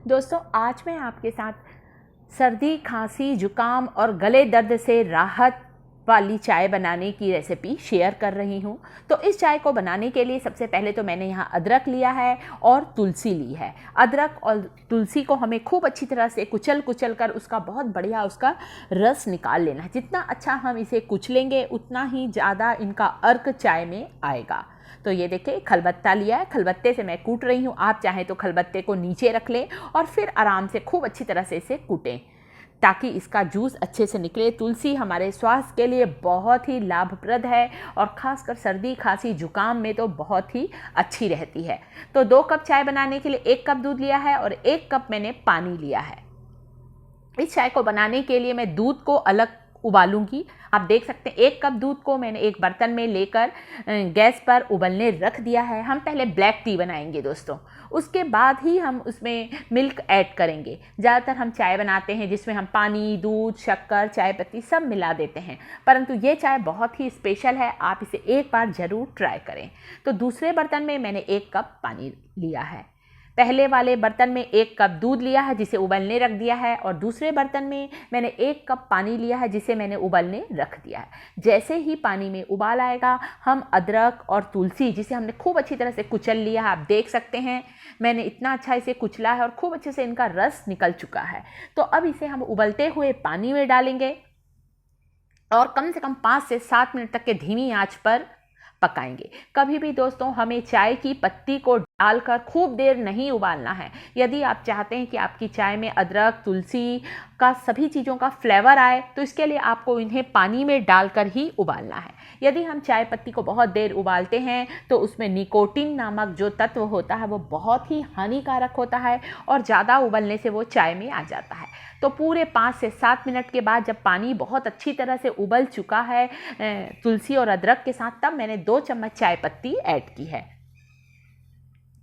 दोस्तों आज मैं आपके साथ सर्दी, खांसी, जुकाम और गले दर्द से राहत वाली चाय बनाने की रेसिपी शेयर कर रही हूँ। तो इस चाय को बनाने के लिए सबसे पहले तो मैंने यहाँ अदरक लिया है और तुलसी ली है। अदरक और तुलसी को हमें खूब अच्छी तरह से कुचल कर उसका बहुत बढ़िया उसका रस निकाल लेना है। जितना अच्छा हम इसे कुचलेंगे उतना ही ज़्यादा इनका अर्क चाय में आएगा। तो ये देखिए खलबत्ता लिया है, खलबत्ते से मैं कूट रही हूँ। आप चाहें तो खलबत्ते को नीचे रख लें और फिर आराम से खूब अच्छी तरह से इसे कूटें ताकि इसका जूस अच्छे से निकले। तुलसी हमारे स्वास्थ्य के लिए बहुत ही लाभप्रद है और ख़ासकर सर्दी, खांसी, जुकाम में तो बहुत ही अच्छी रहती है। तो 2 कप चाय बनाने के लिए 1 कप दूध लिया है और 1 कप मैंने पानी लिया है। इस चाय को बनाने के लिए मैं दूध को अलग उबालूंगी। आप देख सकते हैं 1 कप दूध को मैंने एक बर्तन में लेकर गैस पर उबलने रख दिया है। हम पहले ब्लैक टी बनाएंगे दोस्तों, उसके बाद ही हम उसमें मिल्क ऐड करेंगे। ज़्यादातर हम चाय बनाते हैं जिसमें हम पानी, दूध, शक्कर, चाय पत्ती सब मिला देते हैं, परंतु ये चाय बहुत ही स्पेशल है। आप इसे एक बार ज़रूर ट्राई करें। तो दूसरे बर्तन में मैंने 1 कप पानी लिया है। पहले वाले बर्तन में 1 कप दूध लिया है जिसे उबलने रख दिया है और दूसरे बर्तन में मैंने 1 कप पानी लिया है जिसे मैंने उबलने रख दिया है। जैसे ही पानी में उबाल आएगा हम अदरक और तुलसी जिसे हमने खूब अच्छी तरह से कुचल लिया है, आप देख सकते हैं मैंने इतना अच्छा इसे कुचला है और खूब अच्छे से इनका रस निकल चुका है। तो अब इसे हम उबलते हुए पानी में डालेंगे और कम से कम 5 से 7 मिनट तक के धीमी आंच पर पकाएंगे। कभी भी दोस्तों हमें चाय की पत्ती को डालकर खूब देर नहीं उबालना है। यदि आप चाहते हैं कि आपकी चाय में अदरक, तुलसी का सभी चीज़ों का फ्लेवर आए तो इसके लिए आपको इन्हें पानी में डालकर ही उबालना है। यदि हम चाय पत्ती को बहुत देर उबालते हैं तो उसमें निकोटीन नामक जो तत्व होता है वो बहुत ही हानिकारक होता है और ज़्यादा उबलने से वो चाय में आ जाता है। तो पूरे 5 से 7 मिनट के बाद जब पानी बहुत अच्छी तरह से उबल चुका है तुलसी और अदरक के साथ, तब मैंने 2 चम्मच चाय पत्ती ऐड की है।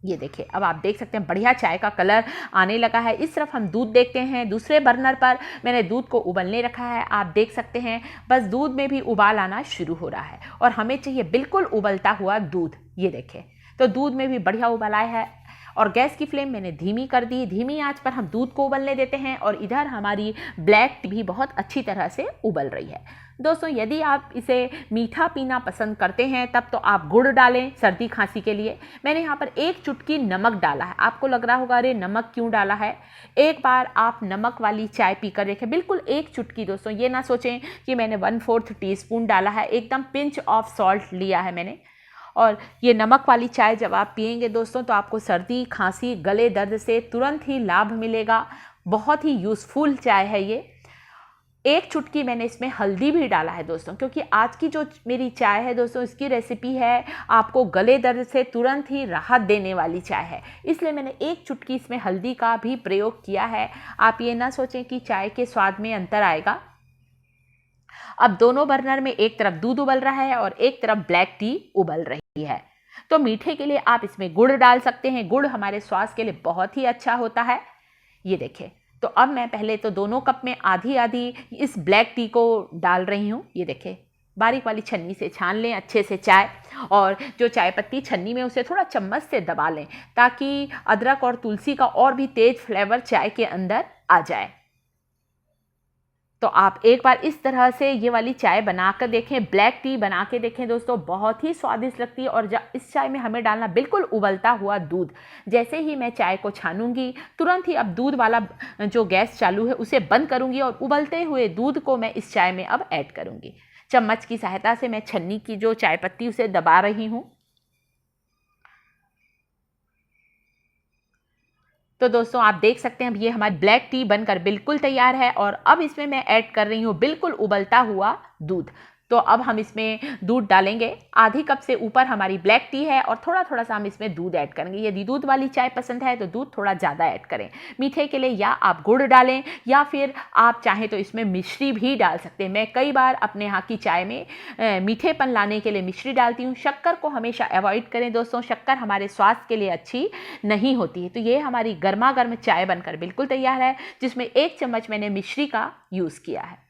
ये देखिए अब आप देख सकते हैं बढ़िया चाय का कलर आने लगा है। इस तरफ हम दूध देखते हैं। दूसरे बर्नर पर मैंने दूध को उबलने रखा है। आप देख सकते हैं बस दूध में भी उबाल आना शुरू हो रहा है और हमें चाहिए बिल्कुल उबलता हुआ दूध। ये देखें तो दूध में भी बढ़िया उबाल आया है और गैस की फ्लेम मैंने धीमी कर दी। धीमी आंच पर हम दूध को उबलने देते हैं और इधर हमारी ब्लैक टी भी बहुत अच्छी तरह से उबल रही है। दोस्तों यदि आप इसे मीठा पीना पसंद करते हैं तब तो आप गुड़ डालें सर्दी खांसी के लिए। मैंने यहाँ पर 1 चुटकी नमक डाला है। आपको लग रहा होगा अरे नमक क्यों डाला है, एक बार आप नमक वाली चाय पीकर देखें। बिल्कुल 1 चुटकी दोस्तों, ये ना सोचें कि मैंने 1/4 टीस्पून डाला है, एकदम पिंच ऑफ सॉल्ट लिया है मैंने। और ये नमक वाली चाय जब आप पिएंगे दोस्तों तो आपको सर्दी, खांसी, गले दर्द से तुरंत ही लाभ मिलेगा। बहुत ही यूज़फुल चाय है ये। 1 चुटकी मैंने इसमें हल्दी भी डाला है दोस्तों, क्योंकि आज की जो मेरी चाय है दोस्तों इसकी रेसिपी है आपको गले दर्द से तुरंत ही राहत देने वाली चाय है, इसलिए मैंने 1 चुटकी इसमें हल्दी का भी प्रयोग किया है। आप ये ना सोचें कि चाय के स्वाद में अंतर आएगा। अब दोनों बर्नर में एक तरफ दूध उबल रहा है और एक तरफ ब्लैक टी उबल रही है। तो मीठे के लिए आप इसमें गुड़ डाल सकते हैं। गुड़ हमारे स्वास्थ्य के लिए बहुत ही अच्छा होता है। ये देखें तो अब मैं पहले तो दोनों कप में आधी आधी इस ब्लैक टी को डाल रही हूँ। ये देखें बारीक वाली छन्नी से छान लें अच्छे से चाय, और जो चाय पत्ती छन्नी में उसे थोड़ा चम्मच से दबा लें ताकि अदरक और तुलसी का और भी तेज फ्लेवर चाय के अंदर आ जाए। तो आप एक बार इस तरह से ये वाली चाय बना कर देखें, ब्लैक टी बना के देखें दोस्तों, बहुत ही स्वादिष्ट लगती है। और इस चाय में हमें डालना बिल्कुल उबलता हुआ दूध। जैसे ही मैं चाय को छानूंगी तुरंत ही अब दूध वाला जो गैस चालू है उसे बंद करूंगी और उबलते हुए दूध को मैं इस चाय में अब ऐड करूंगी। चम्मच की सहायता से मैं छन्नी की जो चाय पत्ती उसे दबा रही हूँ। तो दोस्तों आप देख सकते हैं अब ये हमारी ब्लैक टी बनकर बिल्कुल तैयार है और अब इसमें मैं ऐड कर रही हूँ बिल्कुल उबलता हुआ दूध। तो अब हम इसमें दूध डालेंगे। आधी कप से ऊपर हमारी ब्लैक टी है और थोड़ा थोड़ा सा हम इसमें दूध ऐड करेंगे। यदि दूध वाली चाय पसंद है तो दूध थोड़ा ज़्यादा ऐड करें मीठे के लिए, या आप गुड़ डालें या फिर आप चाहें तो इसमें मिश्री भी डाल सकते हैं। मैं कई बार अपने यहाँ की चाय में मीठेपन लाने के लिए मिश्री डालती हूँ। शक्कर को हमेशा अवॉइड करें दोस्तों, शक्कर हमारे स्वास्थ्य के लिए अच्छी नहीं होती है। तो ये हमारी गर्मा गर्म चाय बनकर बिल्कुल तैयार है जिसमें 1 चम्मच मैंने मिश्री का यूज़ किया है।